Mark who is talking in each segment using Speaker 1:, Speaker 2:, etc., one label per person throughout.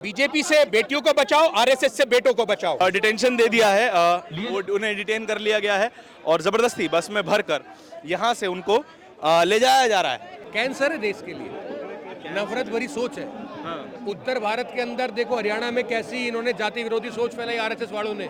Speaker 1: BJP से बेटियों को बचाओ, आरएसएस से बेटों को बचाओ।
Speaker 2: डिटेंशन दे दिया है, उन्हें डिटेन कर लिया गया है और जबरदस्ती बस में भरकर यहाँ से उनको ले जाया जा रहा है।
Speaker 3: कैंसर है देश के लिए, नफरत भरी सोच है। उत्तर भारत के अंदर देखो, हरियाणा में कैसी इन्होंने जाति विरोधी सोच फैलाई आरएसएस वालों ने।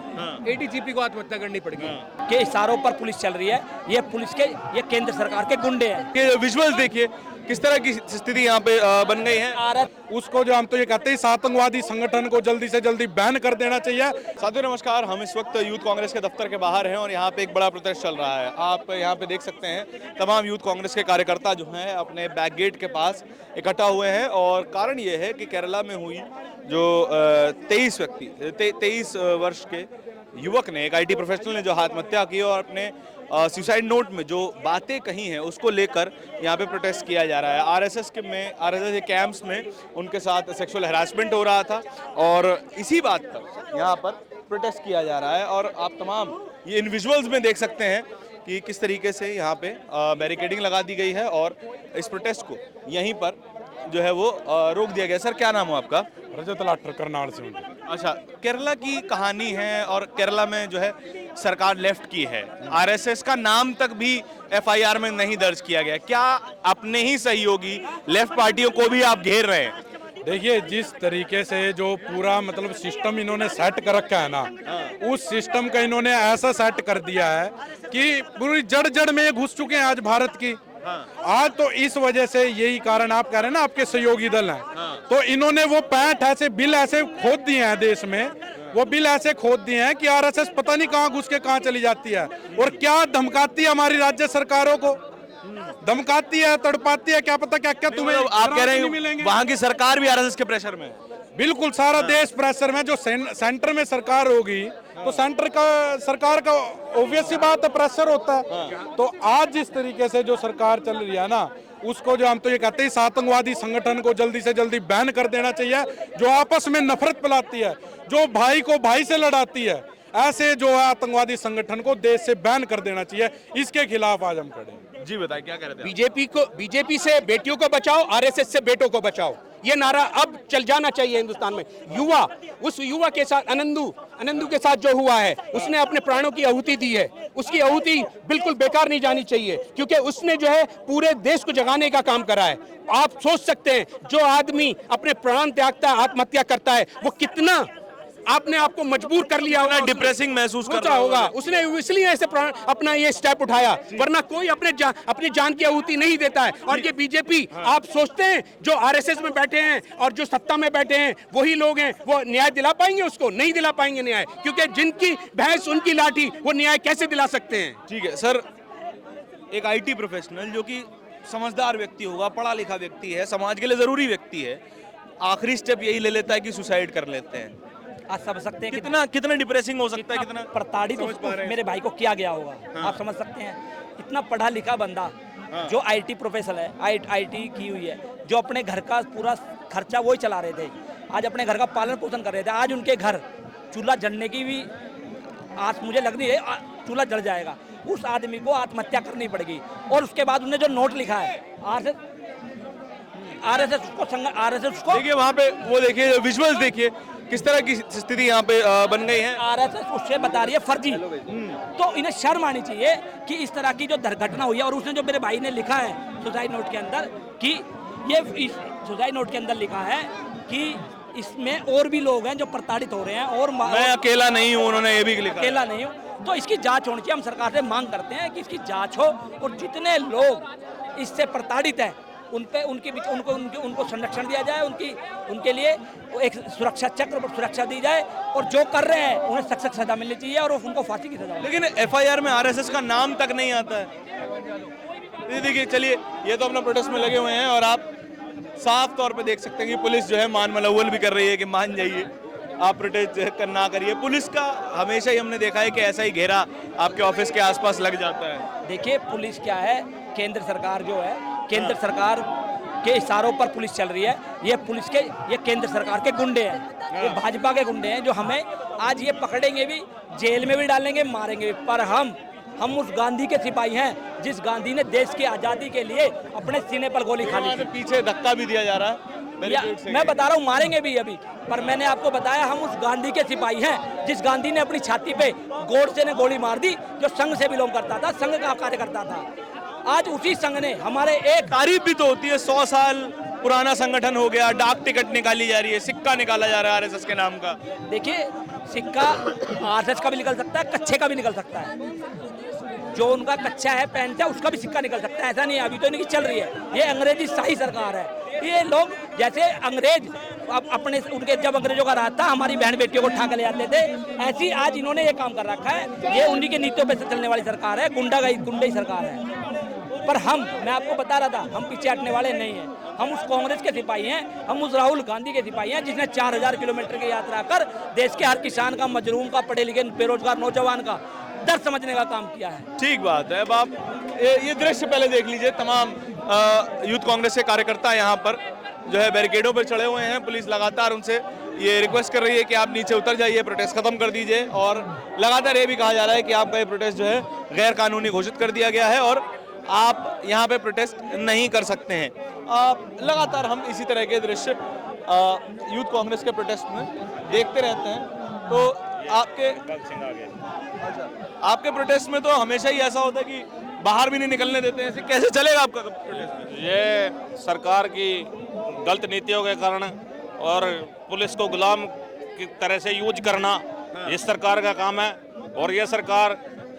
Speaker 3: एडीजीपी को आत्महत्या करनी पड़ेगी।
Speaker 4: के इशारों पर पुलिस चल रही है, ये पुलिस के, ये केंद्र सरकार के गुंडे हैं।
Speaker 2: विजुअल्स देखिए किस तरह की स्थिति यहाँ पे बन गई है।
Speaker 5: उसको जो हम तो ये कहते हैं इस आतंकवादी संगठन को जल्दी से जल्दी बैन कर देना चाहिए।
Speaker 2: साथियों नमस्कार, हम इस वक्त यूथ कांग्रेस के दफ्तर के बाहर हैं और यहाँ पे एक बड़ा प्रोटेस्ट चल रहा है। आप यहाँ पे देख सकते हैं तमाम यूथ कांग्रेस के कार्यकर्ता जो हैं अपने बैक गेट के पास इकट्ठा हुए हैं और कारण ये है कि केरला में हुई जो 23 वर्ष के युवक ने, एक IT प्रोफेशनल ने जो आत्महत्या की और अपने सुसाइड नोट में जो बातें कही हैं उसको लेकर यहाँ पे प्रोटेस्ट किया जा रहा है। आरएसएस के कैंप्स में उनके साथ सेक्सुअल हैरासमेंट हो रहा था और इसी बात पर यहाँ पर प्रोटेस्ट किया जा रहा है। और आप तमाम ये इन विजुअल्स में देख सकते हैं कि किस तरीके से यहाँ पे बैरिकेडिंग लगा दी गई है और इस प्रोटेस्ट को यहीं पर जो है वो रोक दिया गया। सर क्या नाम हो आपका?
Speaker 5: रजत लाठर करनाल से।
Speaker 2: अच्छा, केरला की कहानी है और केरला में जो है सरकार लेफ्ट की है, आरएसएस का नाम तक भी एफआईआर में नहीं दर्ज किया गया। क्या अपने ही सहयोगी लेफ्ट पार्टियों को भी आप घेर रहे हैं?
Speaker 5: देखिए, जिस तरीके से जो पूरा मतलब सिस्टम इन्होंने सेट कर रखा है ना, उस सिस्टम का इन्होंने ऐसा सेट कर दिया है कि पूरी जड़ जड़ में ये घुस चुके हैं आज भारत की। आज तो इस वजह से यही कारण आप कह रहे हैं ना, आपके सहयोगी दल हैं, तो इन्होंने वो 65 ऐसे बिल ऐसे खोद दिए हैं देश में, वो बिल ऐसे खोद दिए हैं कि आरएसएस पता नहीं कहां घुस के कहां चली जाती है और क्या धमकाती है हमारी राज्य सरकारों को, धमकाती है, तड़पाती है, क्या पता क्या क्या तुम्हें
Speaker 2: आप कह रहे हैं वहां की सरकार भी आरएसएस के प्रेशर में?
Speaker 5: बिल्कुल, सारा देश प्रेशर में। जो सेंटर में सरकार होगी तो सरकार का ऑब्वियस सी बात है प्रेशर होता है। तो आज जिस तरीके से जो सरकार चल रही है ना, उसको जो हम तो ये कहते हैं इस आतंकवादी संगठन को जल्दी से जल्दी बैन कर देना चाहिए, जो आपस में नफरत फैलाती है, जो भाई को भाई से लड़ाती है, ऐसे जो है आतंकवादी संगठन को देश से बैन कर देना चाहिए। इसके खिलाफ आज हम खड़े हैं।
Speaker 2: जी बताइए क्या कह रहे
Speaker 1: बीजेपी बीजेपी से बेटियों को बचाओ, आरएसएस से बेटों को बचाओ, ये नारा अब चल जाना चाहिए हिंदुस्तान में। उस युवा के साथ आनंदू के साथ जो हुआ है, उसने अपने प्राणों की आहुति दी है, उसकी आहुति बिल्कुल बेकार नहीं जानी चाहिए, क्योंकि उसने जो है पूरे देश को जगाने का काम करा है। आप सोच सकते हैं जो आदमी अपने प्राण त्यागता है, आत्महत्या करता है, वो कितना आपने आपको मजबूर कर लिया होगा,
Speaker 2: डिप्रेसिंग महसूस कर रहा
Speaker 1: होगा। उसने इसलिए ऐसे अपना ये स्टेप उठाया, वरना कोई अपनी जान की आहुति नहीं देता है। और ये बीजेपी, आप सोचते हैं जो आरएसएस में बैठे हैं और जो सत्ता में बैठे हैं वही लोग हैं, वो न्याय दिला पाएंगे? उसको नहीं दिला पाएंगे न्याय, क्योंकि जिनकी भैंस उनकी लाठी, वो न्याय कैसे दिला सकते हैं?
Speaker 2: ठीक है सर, एक IT प्रोफेशनल जो कि समझदार व्यक्ति होगा, पढ़ा लिखा व्यक्ति है, समाज के लिए जरूरी व्यक्ति है, आखिरी स्टेप यही ले लेता है कि सुसाइड कर लेते हैं।
Speaker 4: आप समझ सकते हैं
Speaker 2: कितना डिप्रेसिंग हो सकता है, कितना
Speaker 4: प्रताड़ित मेरे भाई को किया गया होगा। आप समझ सकते हैं, इतना पढ़ा लिखा बंदा जो IT प्रोफेशनल है, IT की हुई है, जो अपने घर का पूरा खर्चा वही चला रहे थे, आज अपने घर का पालन पोषण कर रहे थे, आज उनके घर चूल्हा जलने की भी आस मुझे लग रही है, चूल्हा जल जाएगा। उस आदमी को आत्महत्या करनी पड़ेगी। और उसके बाद उन्होंने जो नोट लिखा है आरएसएस को
Speaker 2: देखिए वहाँ पे, वो देखिए विजुअल्स देखिए किस तरह की स्थिति यहाँ पे बन गई है।
Speaker 4: आरएसएस उससे बता रही है फर्जी, तो इन्हें शर्म आनी चाहिए कि इस तरह की जो घटना हुई है। और उसने जो मेरे भाई ने लिखा है सुसाइड नोट के अंदर कि ये सुसाइड नोट के अंदर लिखा है कि इसमें और भी लोग हैं जो प्रताड़ित हो रहे हैं और
Speaker 2: मैं अकेला नहीं हूँ, उन्होंने ये भी लिखा,
Speaker 4: अकेला नहीं हूँ। तो इसकी जांच होनी चाहिए। हम सरकार से मांग करते हैं कि इसकी जांच हो और जितने लोग इससे प्रताड़ित हैं उन पे उनको संरक्षण दिया जाए, उनके लिए एक सुरक्षा चक्र पर सुरक्षा दी जाए, और जो कर रहे हैं उन्हें सख्त सजा मिलनी चाहिए और उनको फांसी की सजा।
Speaker 2: लेकिन एफआईआर में आरएसएस का नाम तक नहीं आता है। देखिए, चलिए, ये तो अपना प्रोटेस्ट में लगे हुए हैं और आप साफ तौर पे देख सकते हैं कि पुलिस जो है मान मलवल भी कर रही है कि मान जाइए, आप प्रोटेस्ट ना करिए। पुलिस का हमेशा ही हमने देखा है कि ऐसा ही घेरा आपके ऑफिस के आसपास लग जाता है।
Speaker 4: देखिए, पुलिस क्या है, केंद्र सरकार जो है, केंद्र सरकार के इशारों पर पुलिस चल रही है, ये केंद्र सरकार के गुंडे हैं, ये भाजपा के गुंडे हैं, जो हमें आज ये पकड़ेंगे भी, जेल में भी डालेंगे, मारेंगे भी। पर हम उस गांधी के सिपाही हैं जिस गांधी ने देश की आज़ादी के लिए अपने सीने पर गोली खा ली।
Speaker 2: पीछे धक्का भी दिया जा रहा है। बैरिकेड से
Speaker 4: मैं बता रहा हूँ मारेंगे भी अभी, पर मैंने आपको बताया हम उस गांधी के सिपाही हैं जिस गांधी ने अपनी छाती पे गोडसे ने गोली मार दी, जो संघ से बिलोंग करता था, संघ का कार्य करता था। आज उसी संघ ने हमारे एक
Speaker 2: तारीफ भी तो होती है, 100 साल पुराना संगठन हो गया, डाक टिकट निकाली जा रही है, सिक्का निकाला जा रहा है आरएसएस के नाम का।
Speaker 4: देखिए सिक्का आरएसएस का भी निकल सकता है, कच्चे का भी निकल सकता है, जो उनका कच्चा है पैंट है उसका भी सिक्का निकल सकता है, ऐसा नहीं है। अभी तो इनकी चल रही है, ये अंग्रेजी शाही सरकार है। ये लोग जैसे अंग्रेज अपने उनके जब अंग्रेजों का राज था हमारी बहन बेटियों को उठा के ले जाते थे, ऐसी आज इन्होंने ये काम कर रखा है। ये उन्हीं के नीतियों पे चलने वाली सरकार है, गुंडाई सरकार है। पर मैं आपको बता रहा था, हम पीछे हटने वाले नहीं हैं। हम उस कांग्रेस के सिपाही हैं, हम उस राहुल गांधी के सिपाही हैं जिसने 4000 किलोमीटर की यात्रा कर देश के हर किसान का, मजलूम का, पढ़े लिखे बेरोजगार नौजवान का दर्द समझने का काम किया है।
Speaker 2: ठीक बात है। अब आप ये दृश्य पहले देख लीजिए, तमाम यूथ कांग्रेस के कार्यकर्ता यहाँ पर जो है बैरिकेडों पर चढ़े हुए हैं। पुलिस लगातार उनसे ये रिक्वेस्ट कर रही है कि आप नीचे उतर जाइए, प्रोटेस्ट खत्म कर दीजिए, और लगातार ये भी कहा जा रहा है कि आपका ये प्रोटेस्ट जो है गैर कानूनी घोषित कर दिया गया है और आप यहाँ पे प्रोटेस्ट नहीं कर सकते हैं। लगातार हम इसी तरह के दृश्य यूथ कांग्रेस के प्रोटेस्ट में देखते रहते हैं। तो आपके प्रोटेस्ट में तो हमेशा ही ऐसा होता है कि बाहर भी नहीं निकलने देते हैं, कैसे चलेगा आपका प्रोटेस्ट?
Speaker 6: ये सरकार की गलत नीतियों के कारण और पुलिस को गुलाम की तरह से यूज करना इस सरकार का काम है। और ये सरकार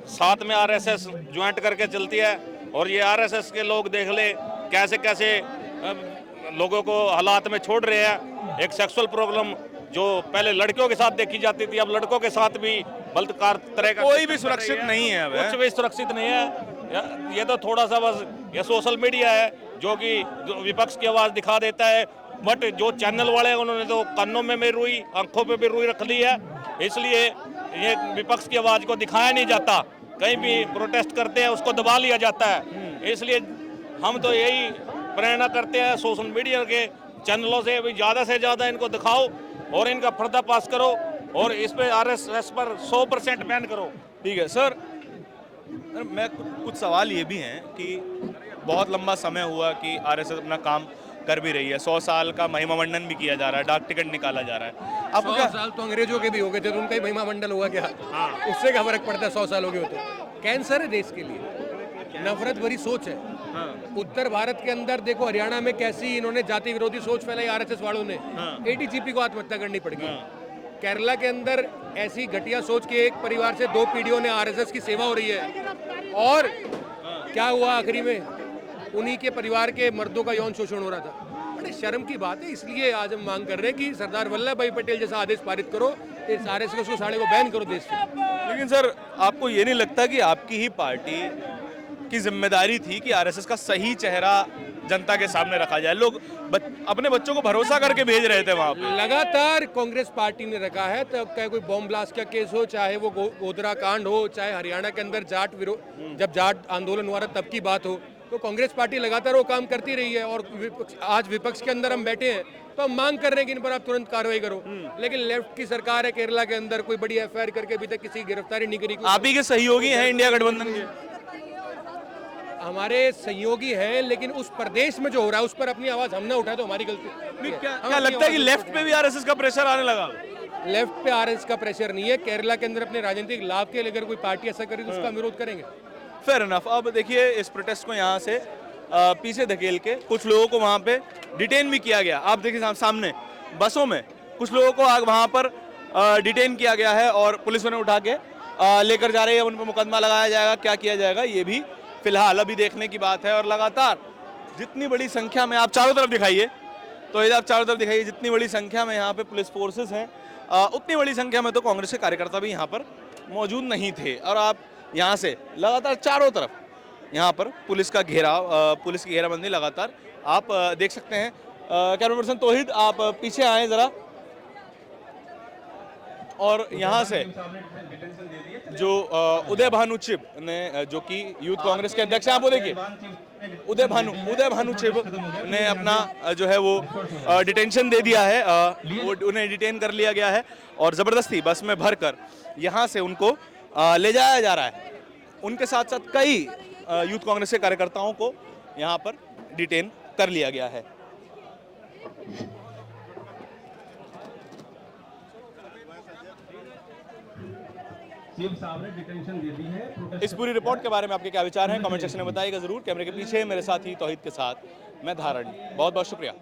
Speaker 6: साथ में आरएसएस ज्वाइंट करके चलती है, और ये आरएसएस के लोग देख ले कैसे कैसे लोगों को हालात में छोड़ रहे हैं। एक सेक्सुअल प्रॉब्लम जो पहले लड़कियों के साथ देखी जाती थी, अब लड़कों के साथ भी बलात्कार तरह का
Speaker 2: कोई भी सुरक्षित नहीं है,
Speaker 6: कुछ भी सुरक्षित नहीं है। ये तो थोड़ा सा बस ये सोशल मीडिया है जो कि विपक्ष की आवाज दिखा देता है, बट जो चैनल वाले हैं उन्होंने तो कानों में भी रुई, आंखों पे भी रुई रख ली है। इसलिए ये विपक्ष की आवाज को दिखाया नहीं जाता, कहीं भी प्रोटेस्ट करते हैं उसको दबा लिया जाता है। इसलिए हम तो यही प्रेरणा करते हैं सोशल मीडिया के चैनलों से भी ज़्यादा से ज़्यादा इनको दिखाओ और इनका पर्दाफाश करो, और इस पे आरएसएस पर 100% बैन करो।
Speaker 2: ठीक है सर, मैं कुछ सवाल ये भी हैं कि बहुत लंबा समय हुआ कि आरएसएस अपना काम कर भी रही है, 100 साल का महिमा मंडन भी किया जा रहा है, डाक टिकट निकाला जा रहा है। अब
Speaker 3: 100 साल तो अंग्रेजों के भी हो गए थे, तो उनका ही महिमा मंडल हुआ क्या? उससे क्या फर्क पड़ता है 100 साल हो गए होते? कैंसर है देश के लिए, नफरत भरी सोच है। उत्तर भारत के अंदर देखो हरियाणा में कैसी इन्होंने जाति विरोधी सोच फैलाई आरएसएस वालों ने, एडीजीपी को आत्महत्या करनी पड़ गई। केरला के अंदर ऐसी घटिया सोच के एक परिवार से 2 पीढ़ियों ने आरएसएस की सेवा हो रही है, और क्या हुआ आखिरी में? उन्हीं के परिवार के मर्दों का यौन शोषण हो रहा था। बड़े शर्म की बात है। इसलिए आज हम मांग कर रहे हैं कि सरदार वल्लभ भाई पटेल जैसा आदेश पारित करो, इस आरएसएस को साड़े को बैन करो देश से।
Speaker 2: लेकिन सर आपको ये नहीं लगता कि आपकी ही पार्टी की जिम्मेदारी थी कि आरएसएस का सही चेहरा जनता के सामने रखा जाए? लोग अपने बच्चों को भरोसा करके भेज रहे थे वहां पे।
Speaker 3: लगातार कांग्रेस पार्टी ने रखा है, तो चाहे कोई बॉम्ब ब्लास्ट का केस हो, चाहे वो गोधरा कांड हो, चाहे हरियाणा के अंदर जब जाट आंदोलन हुआ तब की बात हो, तो कांग्रेस पार्टी लगातार वो काम करती रही है। और आज विपक्ष के अंदर हम बैठे हैं तो हम मांग कर रहे हैं कि इन पर आप तुरंत कार्रवाई करो। लेकिन लेफ्ट की सरकार है केरला के अंदर, कोई बड़ी एफआईआर करके अभी तक किसी की गिरफ्तारी नहीं करी।
Speaker 2: आप ही के सहयोगी हैं इंडिया गठबंधन के?
Speaker 3: हमारे सहयोगी हैं, लेकिन उस प्रदेश में जो हो रहा है उस पर अपनी आवाज हम ना उठाए तो हमारी गलती।
Speaker 2: क्या लगता है कि लेफ्ट पे भी आरएसएस का प्रेशर आने लगा?
Speaker 3: लेफ्ट पे आरएसएस का प्रेशर नहीं है। केरला के अंदर अपने राजनीतिक लाभ के लिए अगर कोई पार्टी ऐसा करेगी तो उसका विरोध करेंगे।
Speaker 2: Fair enough. अब देखिए इस प्रोटेस्ट को यहाँ से पीछे धकेल के कुछ लोगों को वहाँ पे डिटेन भी किया गया। आप देखिए सामने बसों में कुछ लोगों को वहाँ पर डिटेन किया गया है और पुलिस ने उठा के लेकर जा रही है। उन पर मुकदमा लगाया जाएगा, क्या किया जाएगा ये भी फिलहाल अभी देखने की बात है। और लगातार जितनी बड़ी संख्या में आप चारों तरफ दिखाइए, तो ये आप चारों तरफ दिखाइए, जितनी बड़ी संख्या में यहाँ पे पुलिस फोर्सेस हैं उतनी बड़ी संख्या में तो कांग्रेस के कार्यकर्ता भी यहाँ पर मौजूद नहीं थे। और आप यहाँ से लगातार चारों तरफ यहाँ पर पुलिस का घेराव, पुलिस की घेराबंदी लगातार आप देख सकते हैं। कैमरा पर्सन तौहीद आप पीछे आए जरा, और यहाँ से जो उदय भानु चिब ने, जो कि यूथ कांग्रेस के अध्यक्ष हैं, आप वो देखिए उदय भानु चिब ने अपना जो है वो डिटेंशन दे दिया है। वो उन्हें डिटेन कर लिया गया है और ज़बरदस्ती बस में भरकर यहाँ से उनको ले जाया जा रहा है। उनके साथ साथ कई यूथ कांग्रेस के कार्यकर्ताओं को यहाँ पर डिटेन कर लिया गया है।
Speaker 7: सीएम साहब ने डिटेंशन दे दी है प्रोटेस्ट
Speaker 2: इस पूरी रिपोर्ट के बारे में आपके क्या विचार हैं कमेंट सेक्शन में बताइएगा जरूर। कैमरे के पीछे मेरे साथी तौहीद के साथ मैं धारण, बहुत बहुत शुक्रिया।